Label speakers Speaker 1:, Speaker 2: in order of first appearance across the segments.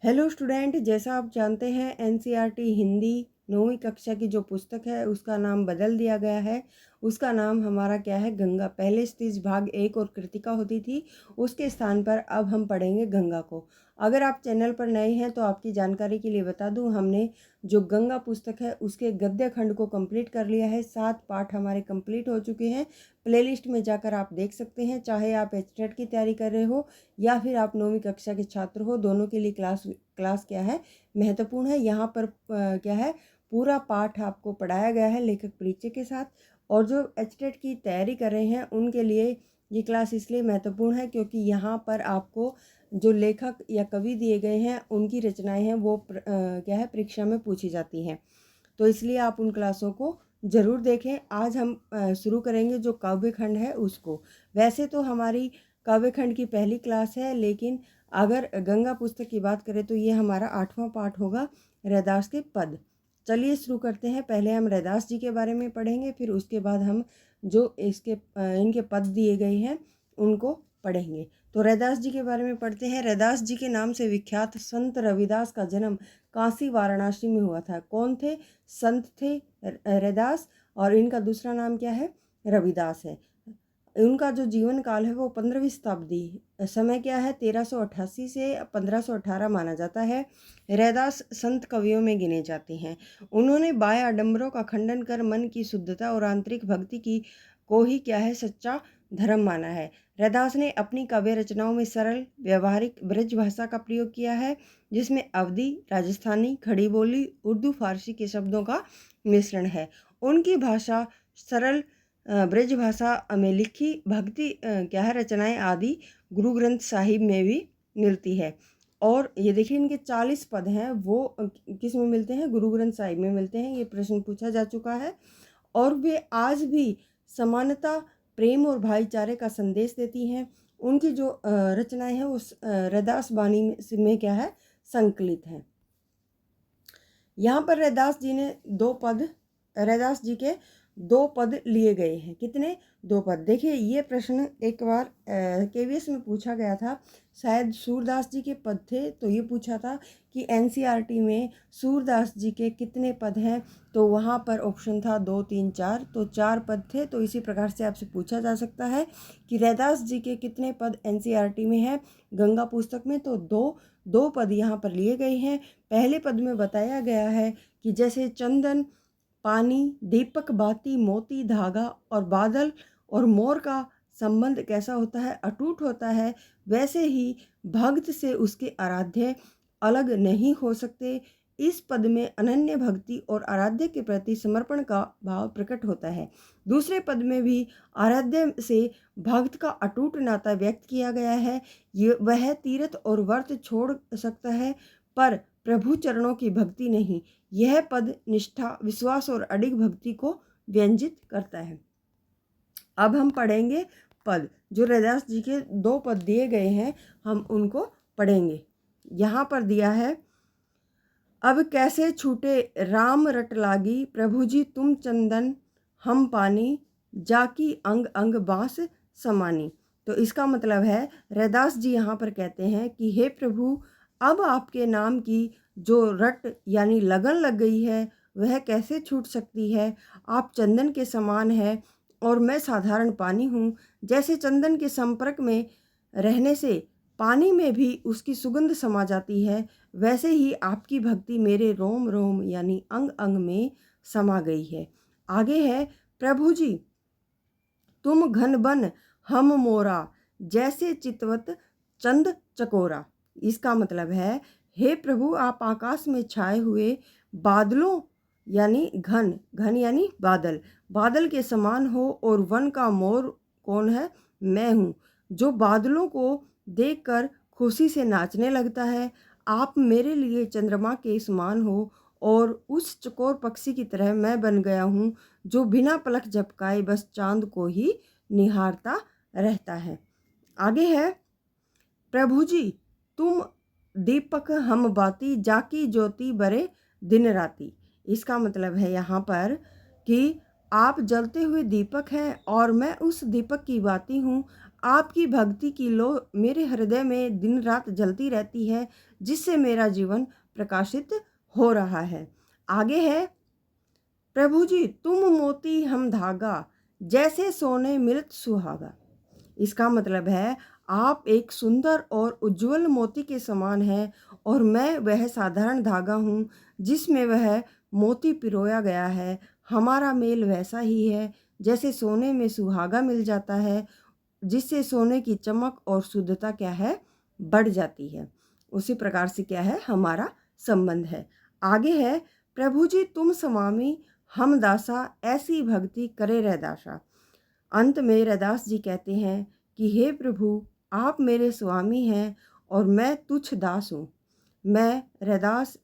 Speaker 1: Hello student, जैसा आप जानते हैं एनसीईआरटी हिंदी 9वीं कक्षा की जो पुस्तक है उसका नाम बदल दिया गया है। उसका नाम हमारा क्या है? गंगा। पहले स्थिति भाग 1 और कृतिका होती थी, उसके स्थान पर अब हम पढ़ेंगे गंगा को। अगर आप चैनल पर नए हैं तो आपकी जानकारी के लिए बता दूं, हमने जो गंगा पुस्तक है उसके गद्य खंड को कंप्लीट कर लिया है। 7 पाठ हमारे कंप्लीट हो चुके हैं। प्लेलिस्ट में जाकर आप देख सकते हैं, चाहे आप एचटेट की तैयारी कर रहे हो या फिर आप 9वीं कक्षा के छात्र हो, दोनों के लिए क्लास क्या है? महत्वपूर्ण है। यहाँ पर क्या है? पूरा पाठ आपको पढ़ाया गया है लेखक परिचय के साथ। और जो एचटेट की तैयारी कर रहे हैं उनके लिए ये क्लास इसलिए महत्वपूर्ण है क्योंकि यहाँ पर आपको जो लेखक या कवि दिए गए हैं उनकी रचनाएं हैं वो क्या है? परीक्षा में पूछी जाती हैं, तो इसलिए आप उन क्लासों को ज़रूर देखें। आज हम शुरू करेंगे जो काव्य खंड है उसको। वैसे तो हमारी काव्य खंड की पहली क्लास है, लेकिन अगर गंगा पुस्तक की बात करें तो ये हमारा 8वां पाठ होगा, रैदास के पद। चलिए शुरू करते हैं। पहले हम रैदास जी के बारे में पढ़ेंगे, फिर उसके बाद हम जो इनके पद दिए गए हैं उनको पढ़ेंगे। तो रैदास जी के बारे में पढ़ते हैं। रैदास जी के नाम से विख्यात संत रविदास का जन्म काशी वाराणसी में हुआ था। कौन थे? संत थे रैदास, और इनका दूसरा नाम क्या है? रविदास है। उनका जो जीवन काल है वो 15वीं शताब्दी, समय क्या है? 1388 से 1518 माना जाता है। रैदास संत कवियों में गिने जाते हैं। उन्होंने बाह्य आडंबरों का खंडन कर मन की शुद्धता और आंतरिक भक्ति की को ही क्या है? सच्चा धर्म माना है। रैदास ने अपनी काव्य रचनाओं में सरल व्यवहारिक ब्रज भाषा का प्रयोग किया है, जिसमें अवधी, राजस्थानी, खड़ी बोली, उर्दू, फारसी के शब्दों का मिश्रण है। उनकी भाषा सरल ब्रज भाषा में लिखी भक्ति क्या है? रचनाएं आदि गुरु ग्रंथ साहिब में भी मिलती है। और ये देखिए इनके 40 पद हैं, वो किस में मिलते हैं? गुरु ग्रंथ साहिब में मिलते हैं। ये प्रश्न पूछा जा चुका है। और वे आज भी समानता, प्रेम और भाईचारे का संदेश देती हैं। उनकी जो रचनाएं हैं उस रैदास बानी में क्या है? संकलित हैं। यहाँ पर रैदास जी के 2 पद लिए गए हैं। कितने? 2 पद। देखिए ये प्रश्न एक बार केवीएस में पूछा गया था, शायद सूरदास जी के पद थे, तो ये पूछा था कि एनसीईआरटी में सूरदास जी के कितने पद हैं, तो वहाँ पर ऑप्शन था 2, 3, 4, तो 4 पद थे। तो इसी प्रकार से आपसे पूछा जा सकता है कि रैदास जी के कितने पद एनसीईआरटी में हैं गंगा पुस्तक में, तो 2 पद यहाँ पर लिए गए हैं। पहले पद में बताया गया है कि जैसे चंदन, पानी, दीपक, बाती, मोती, धागा और बादल और मोर का संबंध कैसा होता है? अटूट होता है। वैसे ही भक्त से उसके आराध्य अलग नहीं हो सकते। इस पद में अनन्य भक्ति और आराध्य के प्रति समर्पण का भाव प्रकट होता है। दूसरे पद में भी आराध्य से भक्त का अटूट नाता व्यक्त किया गया है। ये वह तीर्थ और व्रत छोड़ सकता है पर प्रभु चरणों की भक्ति नहीं। यह पद निष्ठा, विश्वास और अडिग भक्ति को व्यंजित करता है। अब हम पढ़ेंगे पद। जो रैदास जी के 2 पद दिए गए हैं हम उनको पढ़ेंगे। यहाँ पर दिया है, अब कैसे छूटे राम रट लागी, प्रभु जी तुम चंदन हम पानी, जाकी अंग अंग बांस समानी। तो इसका मतलब है रैदास जी यहाँ पर कहते हैं कि हे प्रभु, अब आपके नाम की जो रट यानी लगन लग गई है वह कैसे छूट सकती है? आप चंदन के समान है और मैं साधारण पानी हूँ। जैसे चंदन के संपर्क में रहने से पानी में भी उसकी सुगंध समा जाती है, वैसे ही आपकी भक्ति मेरे रोम रोम यानी अंग अंग में समा गई है। आगे है, प्रभु जी तुम घन बन हम मोरा, जैसे चितवत चंद चकोरा। इसका मतलब है, हे प्रभु आप आकाश में छाए हुए बादलों यानी घन, घन यानी बादल, बादल के समान हो, और वन का मोर कौन है? मैं हूँ, जो बादलों को देखकर खुशी से नाचने लगता है। आप मेरे लिए चंद्रमा के समान हो, और उस चकोर पक्षी की तरह मैं बन गया हूँ जो बिना पलक झपकाए बस चांद को ही निहारता रहता है। आगे है, प्रभु जी तुम दीपक हम बाती, जाकी ज्योति बरे दिन राती। इसका मतलब है यहाँ पर कि आप जलते हुए दीपक हैं और मैं उस दीपक की बाती हूँ। आपकी भक्ति की लो मेरे हृदय में दिन रात जलती रहती है, जिससे मेरा जीवन प्रकाशित हो रहा है। आगे है, प्रभु जी तुम मोती हम धागा, जैसे सोने मिलत सुहागा। इसका मतलब है आप एक सुंदर और उज्जवल मोती के समान हैं और मैं वह साधारण धागा हूँ जिसमें वह मोती पिरोया गया है। हमारा मेल वैसा ही है जैसे सोने में सुहागा मिल जाता है, जिससे सोने की चमक और शुद्धता क्या है, बढ़ जाती है। उसी प्रकार से क्या है, हमारा संबंध है। आगे है, प्रभु जी तुम स्वामी हम दासा, ऐसी भक्ति करे रैदासा। अंत में रैदास जी कहते हैं कि हे प्रभु आप मेरे स्वामी हैं और मैं तुच्छ दास हूँ। मैं रैदास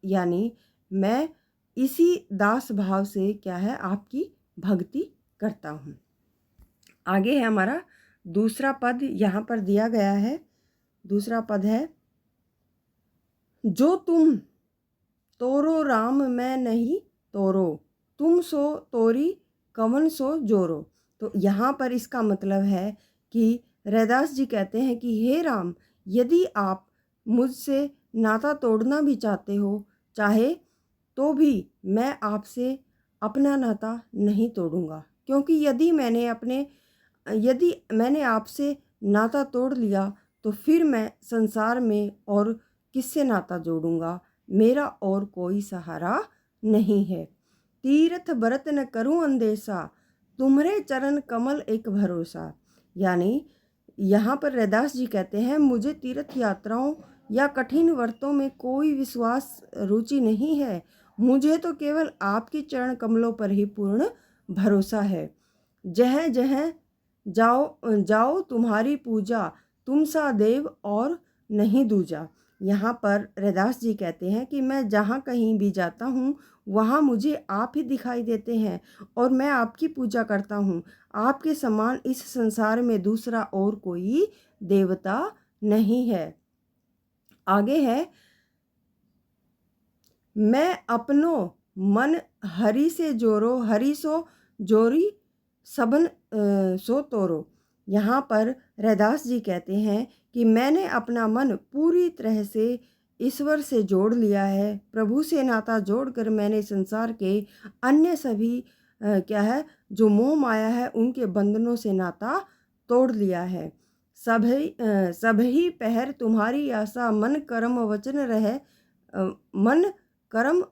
Speaker 1: यानी मैं इसी दास भाव से क्या है, आपकी भक्ति करता हूँ। आगे है हमारा दूसरा पद, यहाँ पर दिया गया है। दूसरा पद है, जो तुम तोरो राम मैं नहीं तोरो, तुम सो तोरी कवन सो जोरो। तो यहाँ पर इसका मतलब है कि रैदास जी कहते हैं कि हे राम, यदि आप मुझसे नाता तोड़ना भी चाहते हो चाहे तो भी मैं आपसे अपना नाता नहीं तोड़ूंगा, क्योंकि यदि मैंने आपसे नाता तोड़ लिया तो फिर मैं संसार में और किससे नाता जोड़ूंगा, मेरा और कोई सहारा नहीं है। तीर्थ बरत न करूं अंदेशा, तुम्हारे चरण कमल एक भरोसा। यानी यहाँ पर रैदास जी कहते हैं, मुझे तीर्थ यात्राओं या कठिन व्रतों में कोई विश्वास रुचि नहीं है, मुझे तो केवल आपके चरण कमलों पर ही पूर्ण भरोसा है। जह जह जाओ तुम्हारी पूजा, तुम सा देव और नहीं दूजा। यहाँ पर रैदास जी कहते हैं कि मैं जहाँ कहीं भी जाता हूँ वहाँ मुझे आप ही दिखाई देते हैं और मैं आपकी पूजा करता हूँ। आपके समान इस संसार में दूसरा और कोई देवता नहीं है। आगे है, मैं अपनो मन हरि से जोरो, हरि सो जोरी सबन सो तोरो। यहाँ पर रैदास जी कहते हैं कि मैंने अपना मन पूरी तरह से ईश्वर से जोड़ लिया है। प्रभु से नाता जोड़कर मैंने संसार के अन्य सभी क्या है, जो मोह माया है उनके बंधनों से नाता तोड़ लिया है। सभी पहर तुम्हारी आशा, मन कर्म वचन रहे मन कर्म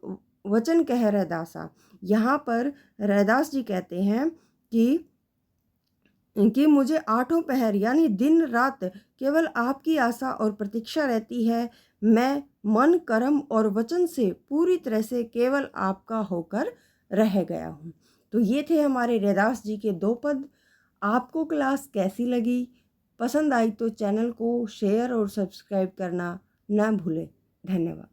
Speaker 1: वचन कह रैदासा। यहाँ पर रैदास जी कहते हैं कि मुझे आठों पहर यानी दिन रात केवल आपकी आशा और प्रतीक्षा रहती है। मैं मन कर्म और वचन से पूरी तरह से केवल आपका होकर रह गया हूँ। तो ये थे हमारे रैदास जी के 2 पद। आपको क्लास कैसी लगी? पसंद आई तो चैनल को शेयर और सब्सक्राइब करना ना भूलें। धन्यवाद।